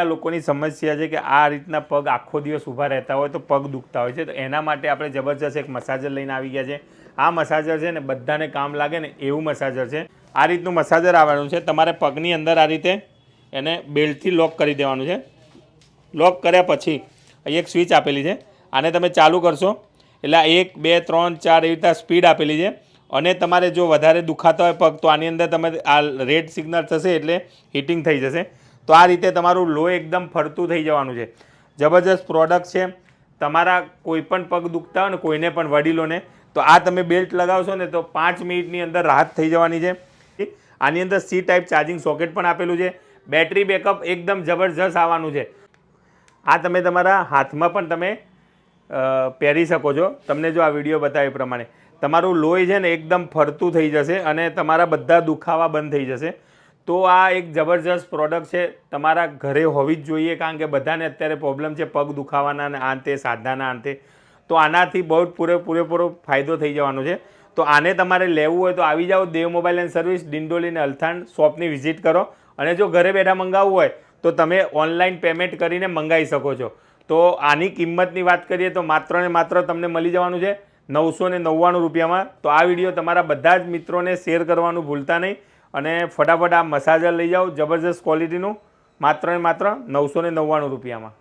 લોકોની સમસ્યા છે કે આ રીતના પગ આખો દિવસ ઊભા રહેતા હોય તો પગ દુખતા હોય છે, તો એના માટે આપણે જબરજસ્ત એક મસાજર લઈને આવી ગયા છે। આ મસાજર છે ને બધાને કામ લાગે ને એવું મસાજર છે। આ રીતનું મસાજર આવવાનું છે। તમારે પગની અંદર આ રીતે એને બેલ્ટથી લોક કરી દેવાનું છે। લોક કર્યા પછી અહીં એક સ્વિચ આપેલી છે, આને તમે ચાલુ કરશો એટલે 1 2 3 4 એવી રીતે સ્પીડ આપેલી છે। અને તમારે જો વધારે દુખાતા હોય પગ તો આની અંદર તમે આ રેડ સિગ્નલ થશે એટલે હીટિંગ થઈ જશે। તો આ રીતે તમારું લોહી એકદમ ફરતું થઈ જવાનું છે। જબરજસ્ત પ્રોડક્ટ છે। તમારા કોઈ પણ પગ દુખતા હોય ને કોઈને પણ વડીલોને તો આ તમે બેલ્ટ લગાવશો ને તો 5 મિનિટની અંદર રાહત થઈ જવાની છે। આની અંદર C ટાઈપ ચાર્જિંગ સોકેટ પણ આપેલું છે। બેટરી બેકઅપ એકદમ જબરજસ્ત આવવાનું છે। આ તમે તમારા હાથમાં પણ તમે પહેરી શકો છો। તમને જો આ વિડીયો બતાવે એ પ્રમાણે તમારું લોહી છે ને એકદમ ફરતું થઈ જશે અને તમારા બધા દુખાવા બંધ થઈ જશે। તો આ એક જબરજસ્ત પ્રોડક્ટ છે, તમારા ઘરે હોવી જ જોઈએ, કારણ કે બધાને અત્યારે પ્રોબ્લેમ છે પગ દુખાવાના ને અંતે સાંધાના અંતે। તો આનાથી બહુ પૂરેપૂરો ફાયદો થઈ જવાનો છે। તો આને તમારે લેવું હોય તો આવી જાઓ દેવ મોબાઈલ એન્ડ સર્વિસ, ડિંડોલી ને અલથાણ શોપની વિઝિટ કરો। અને જો ઘરે બેઠા મંગાવવું હોય તો તમે ઓનલાઈન પેમેન્ટ કરીને મંગાવી શકો છો। તો આની કિંમતની વાત કરીએ તો માત્ર ને માત્ર તમને મળી જવાનું છે 999 રૂપિયામાં। તો આ વિડીયો તમારા બધા જ મિત્રોને શેર કરવાનું ભૂલતા નહીં અને ફટાફટ આ મસાજર લઈ જાઓ જબરજસ્ત ક્વોલિટીનું, માત્ર ને માત્ર 999 રૂપિયામાં।